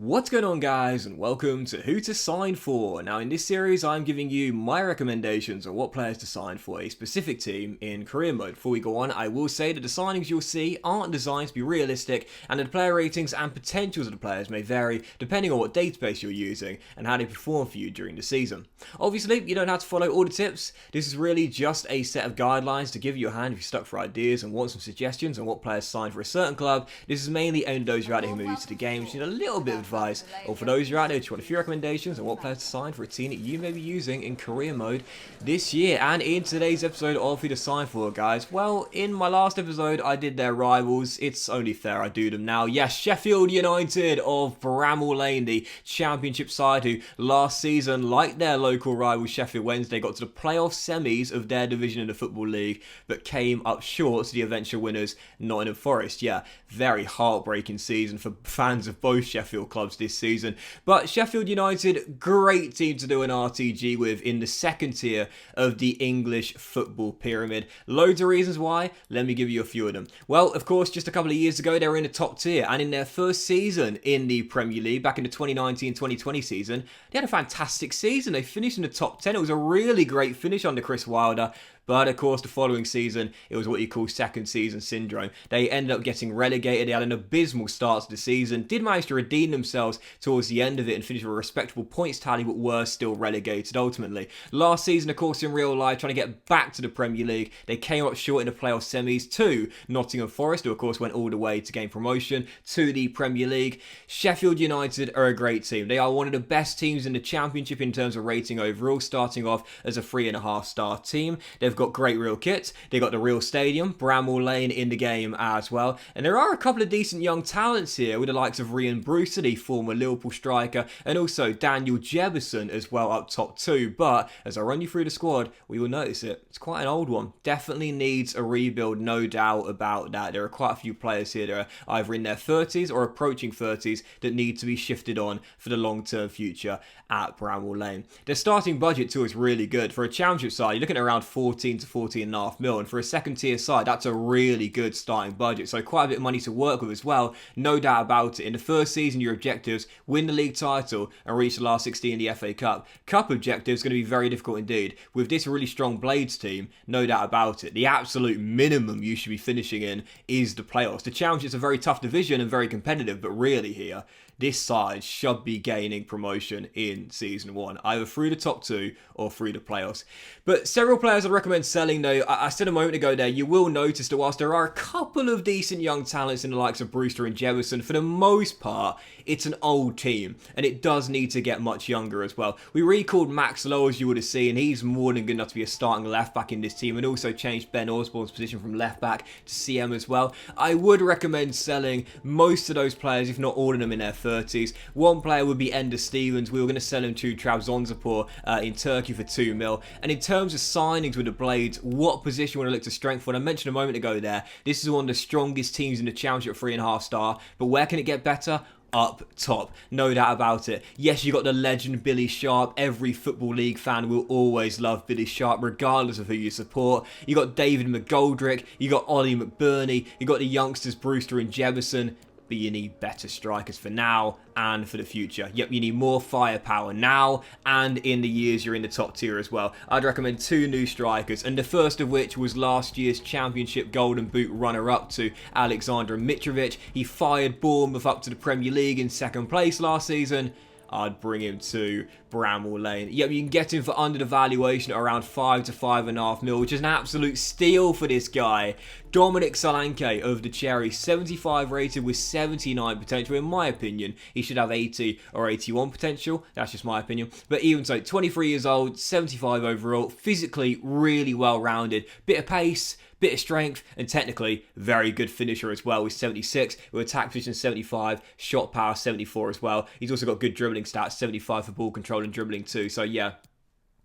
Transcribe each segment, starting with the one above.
What's going on, guys, and welcome to Who to Sign For. Now in this series I'm giving you my recommendations on what players to sign for a specific team in career mode. Before we go on, I will say that the signings you'll see aren't designed to be realistic, and that the player ratings and potentials of the players may vary depending on what database you're using and how they perform for you during the season. Obviously you don't have to follow all the tips. This is really just a set of guidelines to give you a hand if you're stuck for ideas and want some suggestions on what players sign for a certain club. This is mainly aimed at those who are out there who are new to the game, which need a little bit of advice, or for those who are out there who want a few recommendations on what players to sign for a team that you may be using in career mode this year. And in today's episode of Who to Sign For, guys, well, in my last episode I did their rivals. It's only fair I do them now. Yes, Sheffield United of Brammal Lane, the championship side who last season, like their local rival Sheffield Wednesday, got to the playoff semis of their division in the Football League, but came up short to the eventual winners, Nottingham Forest. Yeah, very heartbreaking season for fans of both Sheffield clubs this season. But Sheffield United, great team to do an RTG with in the second tier of the English football pyramid. Loads of reasons why. Let me give you a few of them. Well, of course, just a couple of years ago they were in the top tier, and in their first season in the Premier League, back in the 2019-2020 season, they had a fantastic season. They finished in the top 10. It was a really great finish under Chris Wilder. But of course, the following season, it was what you call second season syndrome. They ended up getting relegated. They had an abysmal start to the season. Did manage to redeem themselves towards the end of it and finish with a respectable points tally, but were still relegated ultimately. Last season, of course, in real life, trying to get back to the Premier League, they came up short in the playoff semis to Nottingham Forest, who of course went all the way to gain promotion to the Premier League. Sheffield United are a great team. They are one of the best teams in the Championship in terms of rating overall, starting off as a 3.5-star team. They've got great real kit. They got the real stadium, Brammal Lane in the game as well. And there are a couple of decent young talents here with the likes of Ryan Brewster, the former Liverpool striker, and also Daniel Jefferson as well up top too. But as I run you through the squad, we will notice it. It's quite an old one. Definitely needs a rebuild, no doubt about that. There are quite a few players here that are either in their 30s or approaching 30s that need to be shifted on for the long-term future at Bramall Lane. Their starting budget too is really good. For a championship side, you're looking at around 14 to 14.5 mil, and for a second tier side, that's a really good starting budget. So quite a bit of money to work with as well, no doubt about it. In the first season, your objectives: win the league title and reach the last 16 in the FA Cup. Cup objectives going to be very difficult indeed. With this really strong Blades team, no doubt about it, the absolute minimum you should be finishing in is the playoffs. The Championship's a very tough division and very competitive, but really here, this side should be gaining promotion in Season 1, either through the top 2 or through the playoffs. But several players I'd recommend selling though. I said a moment ago there, you will notice that whilst there are a couple of decent young talents in the likes of Brewster and Jefferson, for the most part, it's an old team, and it does need to get much younger as well. We recalled Max Lowe, as you would have seen. He's more than good enough to be a starting left-back in this team, and also changed Ben Osborne's position from left-back to CM as well. I would recommend selling most of those players, if not all of them, in their 30s. One player would be Ender Stevens. We were going to sell him to Trabzonspor in Turkey for 2 mil. And in terms of signings with the Blades, what position you want to look to strengthen? I mentioned a moment ago there, this is one of the strongest teams in the Championship, 3.5-star. But where can it get better? Up top, no doubt about it. Yes, you got the legend Billy Sharp. Every Football League fan will always love Billy Sharp, regardless of who you support. You got David McGoldrick, you got Ollie McBurney, you got the youngsters Brewster and Jefferson. But you need better strikers for now and for the future. Yep, you need more firepower now and in the years you're in the top tier as well. I'd recommend 2 new strikers, and the first of which was last year's Championship Golden Boot runner-up to Alexander Mitrovic. He fired Bournemouth up to the Premier League in second place last season. I'd bring him to Bramall Lane. Yep, you can get him for under the valuation at around 5 to 5.5 mil, which is an absolute steal for this guy. Dominic Solanke of the Cherry, 75 rated with 79 potential. In my opinion, he should have 80 or 81 potential. That's just my opinion. But even so, 23 years old, 75 overall, physically really well-rounded. Bit of pace, bit of strength, and technically very good finisher as well with 76, with attack position 75, shot power 74 as well. He's also got good dribbling stats, 75 for ball control and dribbling too. So yeah,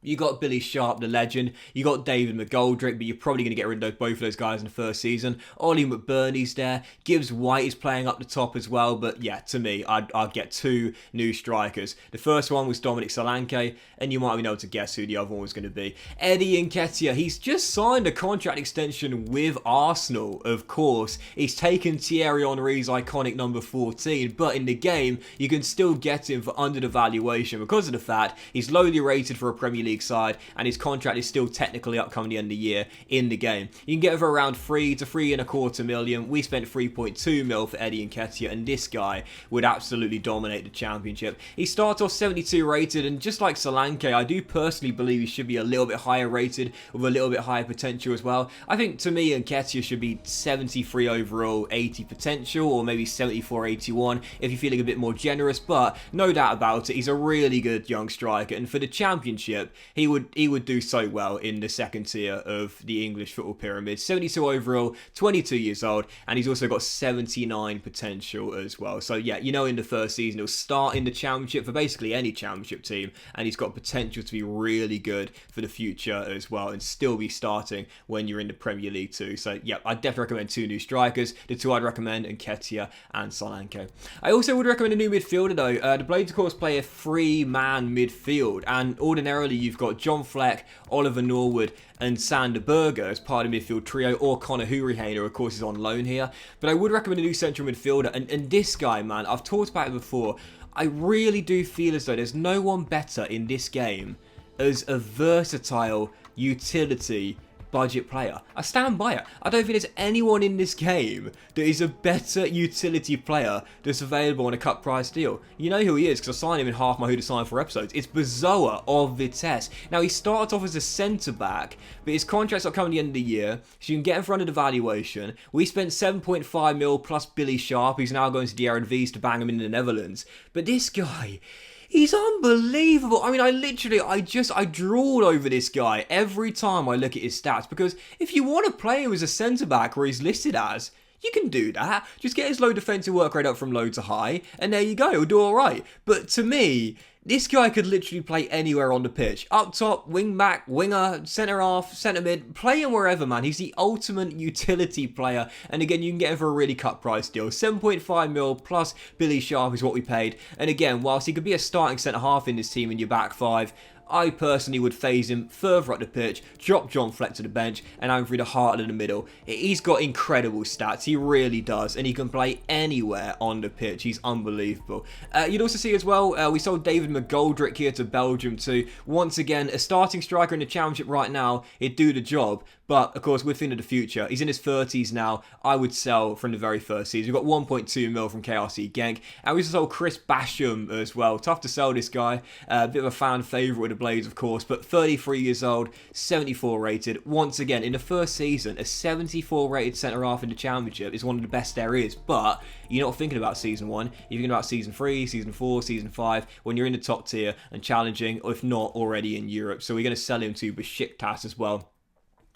You got Billy Sharp, the legend. You got David McGoldrick, but you're probably going to get rid of both of those guys in the first season. Ollie McBurney's there. Gibbs White is playing up the top as well. But yeah, to me, I'd get two new strikers. The first one was Dominic Solanke, and you might have been able to guess who the other one was going to be. Eddie Nketiah. He's just signed a contract extension with Arsenal, of course. He's taken Thierry Henry's iconic number 14, but in the game, you can still get him for under the valuation because of the fact he's lowly rated for a Premier League side, and his contract is still technically up coming the end of the year in the game. You can get him for around 3 to 3.25 million. We spent 3.2 mil for Eddie Nketiah, and this guy would absolutely dominate the championship. He starts off 72 rated, and just like Solanke, I do personally believe he should be a little bit higher rated with a little bit higher potential as well. I think to me Nketiah should be 73 overall, 80 potential, or maybe 74, 81 if you're feeling a bit more generous, but no doubt about it, he's a really good young striker, and for the championship, he would do so well in the second tier of the English football pyramid. 72 overall, 22 years old, and he's also got 79 potential as well. So yeah, you know, in the first season, he'll start in the championship for basically any championship team, and he's got potential to be really good for the future as well, and still be starting when you're in the Premier League too. So yeah, I'd definitely recommend two new strikers. The two I'd recommend, Nketiah and Solanke. I also would recommend a new midfielder though. The Blades of course play a 3-man midfield, and ordinarily you've got John Fleck, Oliver Norwood and Sander Berger as part of the midfield trio, or Conor Hourihane, who of course is on loan here. But I would recommend a new central midfielder, and this guy, man, I've talked about it before. I really do feel as though there's no one better in this game as a versatile utility budget player. I stand by it. I don't think there's anyone in this game that is a better utility player that's available on a cut price deal. You know who he is, because I signed him in half my Who to Sign For episodes. It's Bazoa of Vitesse. Now, he started off as a centre-back, but his contract's not coming at the end of the year, so you can get in front of the valuation. We spent 7.5 mil plus Billy Sharp, who's now going to the Eredivisie to bang him in the Netherlands. But this guy, he's unbelievable. I mean, I drool over this guy every time I look at his stats, because if you want to play him as a centre-back where he's listed as, you can do that. Just get his low defensive work rate up from low to high, and there you go, he'll do alright. But to me, this guy could literally play anywhere on the pitch. Up top, wing back, winger, centre half, centre mid. Play him wherever, man. He's the ultimate utility player. And again, you can get him for a really cut price deal. 7.5 mil plus Billy Sharp is what we paid. And again, whilst he could be a starting centre half in this team in your back five, I personally would phase him further up the pitch, drop John Fleck to the bench, and have him through the heart in the middle. He's got incredible stats, he really does, and he can play anywhere on the pitch. He's unbelievable. You'd also see as well, we sold David McGoldrick here to Belgium too. Once again, a starting striker in the Championship right now, he'd do the job. But, of course, we're thinking of the future. He's in his 30s now. I would sell from the very first season. We've got 1.2 mil from KRC Genk. And we also sold Chris Basham as well. Tough to sell this guy. A bit of a fan favourite with the Blades, of course. But 33 years old, 74 rated. Once again, in the first season, a 74 rated centre-half in the Championship is one of the best there is. But you're not thinking about Season 1. You're thinking about Season 3, Season 4, Season 5, when you're in the top tier and challenging, if not already in Europe. So we're going to sell him to Besiktas as well.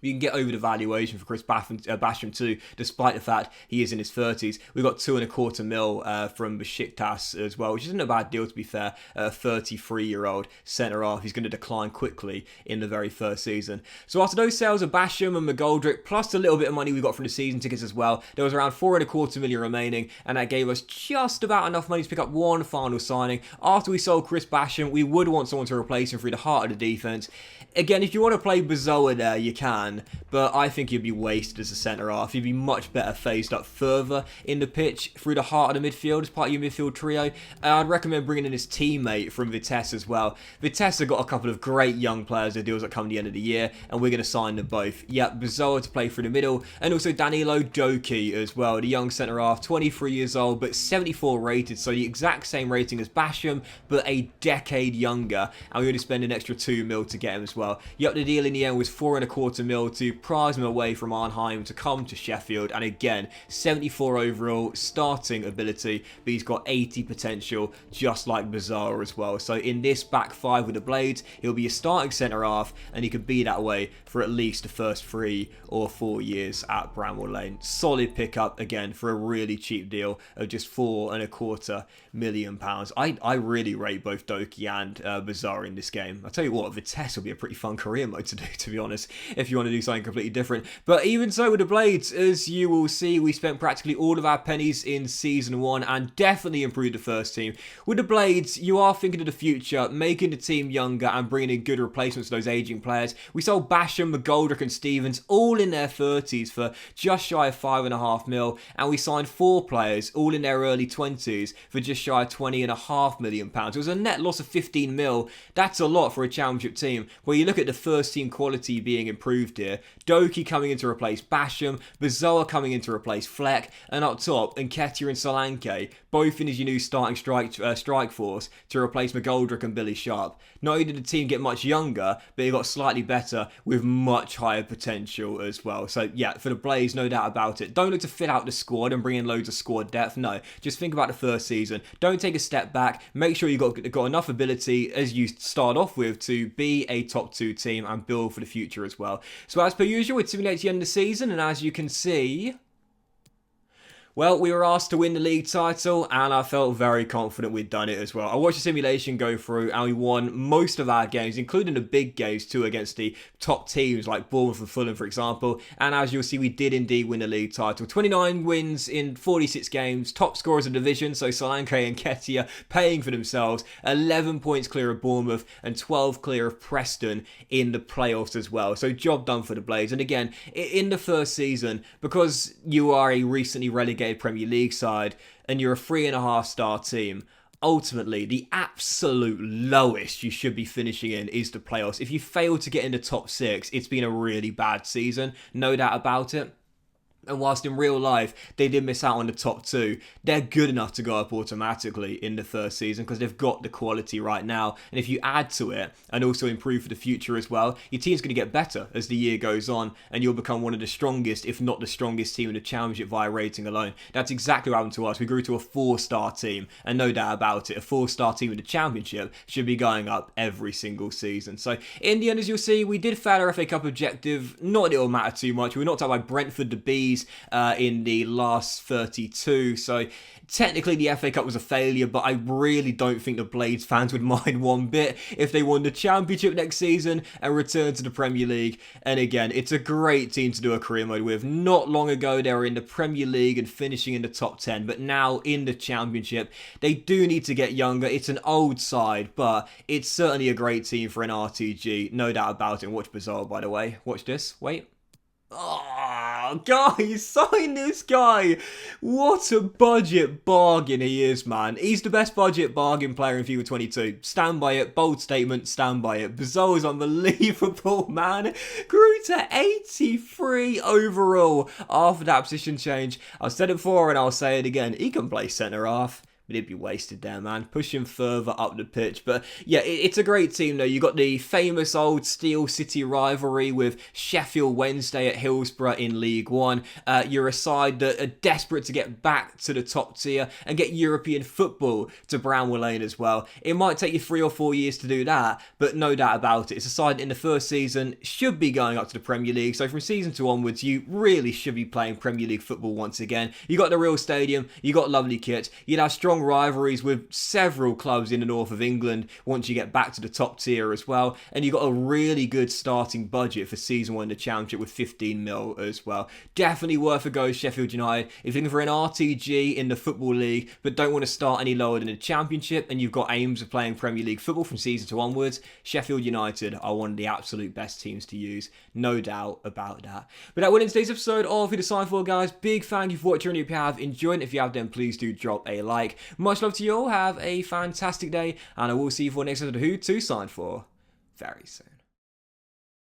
You can get over the valuation for Chris Basham too, despite the fact he is in his 30s. We've got 2.25 mil from Besiktas as well, which isn't a bad deal to be fair. A 33-year-old centre-half. He's going to decline quickly in the very first season. So after those sales of Basham and McGoldrick, plus a little bit of money we got from the season tickets as well, there was around 4.25 million remaining, and that gave us just about enough money to pick up one final signing. After we sold Chris Basham, we would want someone to replace him through the heart of the defence. Again, if you want to play Bazoa there, you can, but I think you'd be wasted as a centre-half. You'd be much better phased up further in the pitch through the heart of the midfield as part of your midfield trio. I'd recommend bringing in his teammate from Vitesse as well. Vitesse have got a couple of great young players, their deals that come at the end of the year, and we're going to sign them both. Yep, Bazoa to play through the middle, and also Danilo Doki as well, the young centre-half, 23 years old, but 74 rated, so the exact same rating as Basham, but a decade younger, and we're going to spend an extra 2 mil to get him as well. Yep, the deal in the end was 4.25 mil mil to prize him away from Arnhem to come to Sheffield. And again, 74 overall starting ability, but he's got 80 potential, just like Bizarre as well. So in this back five with the Blades, he'll be a starting centre half, and he could be that way for at least the first 3 or 4 years at Brammal Lane. Solid pickup again for a really cheap deal of just £4.25 million. I really rate both Doki and Bizarre in this game. I'll tell you what, Vitesse will be a pretty fun career mode to do, to be honest, if you want to do something completely different. But even so with the Blades, as you will see, we spent practically all of our pennies in Season 1 and definitely improved the first team. With the Blades, you are thinking of the future, making the team younger and bringing in good replacements for those aging players. We sold Basham, McGoldrick and Stevens all in their 30s for just shy of £5.5 million, and we signed 4 players all in their early 20s for just shy of £20.5 million. It was a net loss of 15 mil. That's a lot for a championship team. Where you look at the first team quality being improved here, Doki coming in to replace Basham, Bizarre coming in to replace Fleck, and up top, Nketiah and Solanke, both in his new starting strike force to replace McGoldrick and Billy Sharp. Not only did the team get much younger, but it got slightly better with much higher potential as well. So yeah, for the Blaze, no doubt about it. Don't look to fill out the squad and bring in loads of squad depth. No, just think about the first season. Don't take a step back. Make sure you've got enough ability as you start off with to be a top 2 team and build for the future as well. So as per usual, it's simulated to the end of the season, and as you can see, well, we were asked to win the league title, and I felt very confident we'd done it as well. I watched the simulation go through, and we won most of our games, including the big games too, against the top teams like Bournemouth and Fulham, for example. And as you'll see, we did indeed win the league title. 29 wins in 46 games, top scorers of the division, so Solanke and Nketiah paying for themselves. 11 points clear of Bournemouth and 12 clear of Preston in the playoffs as well. So job done for the Blades. And again, in the first season, because you are a recently relegated Premier League side and you're a 3.5 star team, ultimately the absolute lowest you should be finishing in is the playoffs. If you fail to get in the top 6, it's been a really bad season, no doubt about it. And whilst in real life they did miss out on the top 2, they're good enough to go up automatically in the first season because they've got the quality right now. And if you add to it and also improve for the future as well, your team's going to get better as the year goes on, and you'll become one of the strongest, if not the strongest team in the championship via rating alone. That's exactly what happened to us. We grew to a 4-star team, and no doubt about it, a 4-star team in the championship should be going up every single season. So in the end, as you'll see, we did fail our FA Cup objective. Not that it'll matter too much. We were knocked out by Brentford, the Bees, in the last 32, so technically the FA Cup was a failure, but I really don't think the Blades fans would mind one bit if they won the Championship next season and returned to the Premier League. And again, it's a great team to do a career mode with. Not long ago they were in the Premier League and finishing in the top 10, but now in the Championship. They do need to get younger. It's an old side, but it's certainly a great team for an RTG, no doubt about it. And watch Bizarre, by the way. Watch this. Wait. Oh, guys, sign this guy. What a budget bargain he is, man. He's the best budget bargain player in FIFA 22. Stand by it. Bold statement. Stand by it. Bizarre is unbelievable, man. Grew to 83 overall after that position change. I've said it before and I'll say it again. He can play centre half. But he'd be wasted there, man. Push him further up the pitch. But yeah, it's a great team, though. You got the famous old Steel City rivalry with Sheffield Wednesday at Hillsborough in League One. You're a side that are desperate to get back to the top tier and get European football to Brammal Lane as well. It might take you 3 or 4 years to do that, but no doubt about it. It's a side in the first season should be going up to the Premier League. So from season 2 onwards, you really should be playing Premier League football once again. You got the real stadium. You got lovely kit. You'd have strong rivalries with several clubs in the north of England once you get back to the top tier as well, and you got a really good starting budget for season 1 in the Championship with 15 mil as well. Definitely worth a go, Sheffield United. If you're looking for an RTG in the Football League but don't want to start any lower than the Championship and you've got aims of playing Premier League football from season 2 onwards, Sheffield United are one of the absolute best teams to use, no doubt about that. But that will end today's episode of Who to Sign For, guys. Big thank you for watching. If you have enjoyed it, if you have, then please do drop a like. Much love to you all. Have a fantastic day, and I will see you for the next episode of Who to Sign For very soon.